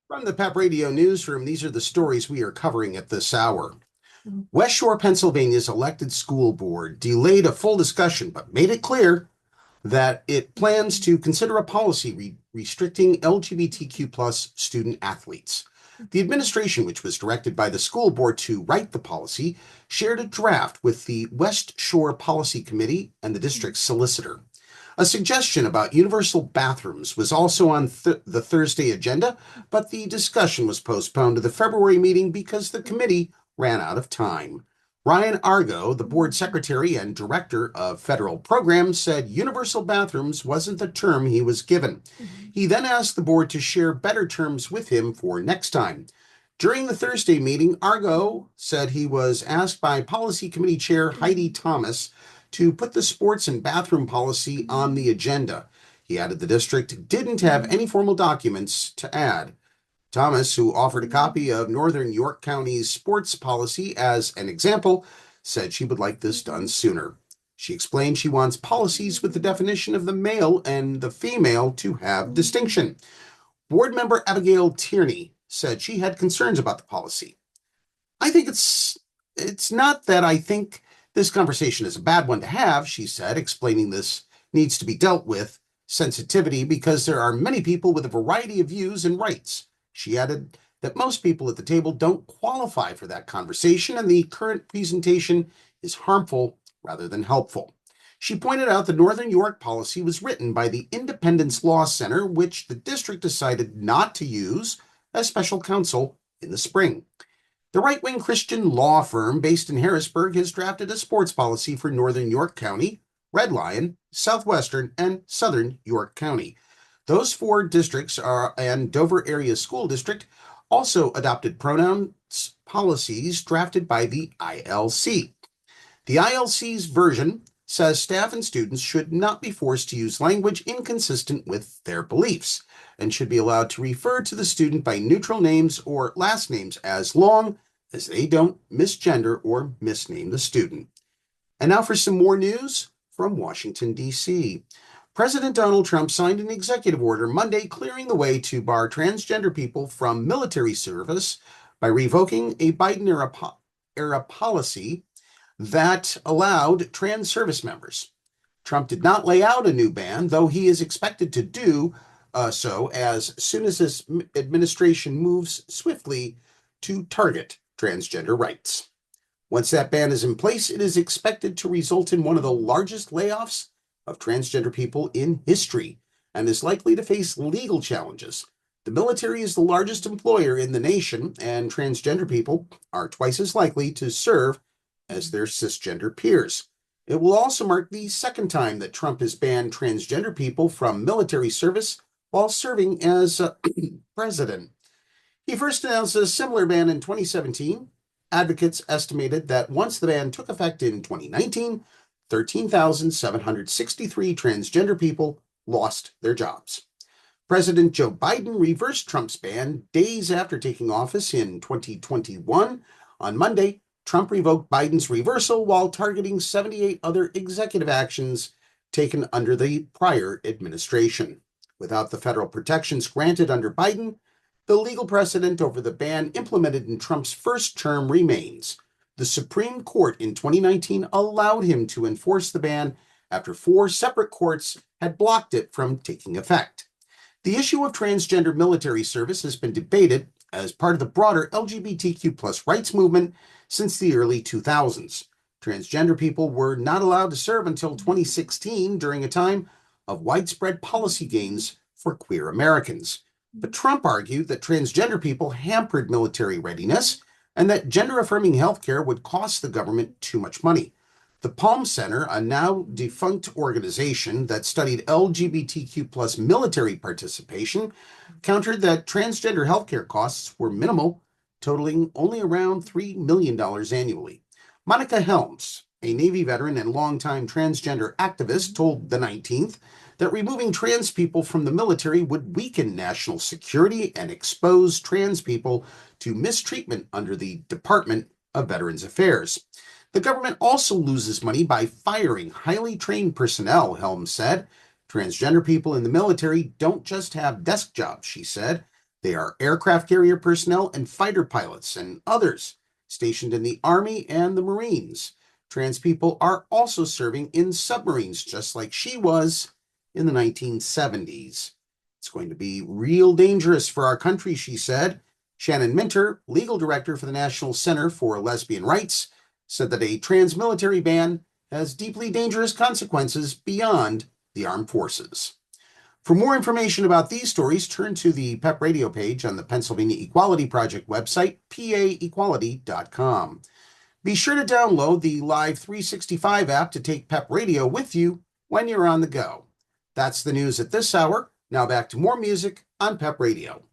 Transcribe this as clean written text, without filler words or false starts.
From the PEP Radio Newsroom, these are the stories we are covering at this hour. West Shore, Pennsylvania's elected school board delayed a full discussion, but made it clear that it plans to consider a policy restricting LGBTQ plus student athletes. The administration, which was directed by the school board to write the policy, shared a draft with the West Shore Policy Committee and the district's solicitor. A suggestion about universal bathrooms was also on the Thursday agenda, but the discussion was postponed to the February meeting because the committee ran out of time. Ryan Argo, the board secretary and director of federal programs, said universal bathrooms wasn't the term he was given. He then asked the board to share better terms with him for next time. During the Thursday meeting, Argo said he was asked by Policy Committee Chair Heidi Thomas to put the sports and bathroom policy on the agenda. He added the district didn't have any formal documents to add. Thomas, who offered a copy of Northern York County's sports policy as an example, said she would like this done sooner. She explained she wants policies with the definition of the male and the female to have distinction. Board member Abigail Tierney said she had concerns about the policy. I think it's not that I think this conversation is a bad one to have, she said, explaining this needs to be dealt with sensitivity because there are many people with a variety of views and rights. She added that most people at the table don't qualify for that conversation and the current presentation is harmful rather than helpful. She pointed out the Northern York policy was written by the Independence Law Center, which the district decided not to use as special counsel in the spring. The right-wing Christian law firm based in Harrisburg has drafted a sports policy for Northern York County, Red Lion, Southwestern, and Southern York County. Those four districts and Dover Area School District also adopted pronouns policies drafted by the ILC. The ILC's version says staff and students should not be forced to use language inconsistent with their beliefs and should be allowed to refer to the student by neutral names or last names as long as they don't misgender or misname the student. And now for some more news from Washington, D.C. President Donald Trump signed an executive order Monday clearing the way to bar transgender people from military service by revoking a Biden-era policy that allowed trans service members. Trump did not lay out a new ban, though he is expected to do so as soon as his administration moves swiftly to target transgender rights. Once that ban is in place, it is expected to result in one of the largest layoffs of transgender people in history and is likely to face legal challenges. The military is the largest employer in the nation, and transgender people are twice as likely to serve as their cisgender peers. It will also mark the second time that Trump has banned transgender people from military service while serving as president. He first announced a similar ban in 2017. Advocates estimated that once the ban took effect in 2019, 13,763 transgender people lost their jobs. President Joe Biden reversed Trump's ban days after taking office in 2021. On Monday, Trump revoked Biden's reversal while targeting 78 other executive actions taken under the prior administration. Without the federal protections granted under Biden, the legal precedent over the ban implemented in Trump's first term remains. The Supreme Court in 2019 allowed him to enforce the ban after four separate courts had blocked it from taking effect. The issue of transgender military service has been debated as part of the broader LGBTQ plus rights movement since the early 2000s. Transgender people were not allowed to serve until 2016 during a time of widespread policy gains for queer Americans. But Trump argued that transgender people hampered military readiness and that gender-affirming healthcare would cost the government too much money. The Palm Center, a now defunct organization that studied LGBTQ plus military participation, countered that transgender healthcare costs were minimal, totaling only around $3 million annually. Monica Helms, a Navy veteran and longtime transgender activist, told the 19th that removing trans people from the military would weaken national security and expose trans people to mistreatment under the Department of Veterans Affairs. The government also loses money by firing highly trained personnel, Helms said. Transgender people in the military don't just have desk jobs, she said. They are aircraft carrier personnel and fighter pilots and others stationed in the Army and the Marines. Trans people are also serving in submarines, just like she was in the 1970s. It's going to be real dangerous for our country, she said. Shannon Minter, legal director for the National Center for Lesbian Rights, said that a trans military ban has deeply dangerous consequences beyond the armed forces. For more information about these stories, turn to the PEP Radio page on the Pennsylvania Equality Project website, paequality.com. Be sure to download the Live 365 app to take PEP Radio with you when you're on the go. That's the news at this hour. Now back to more music on PEP Radio.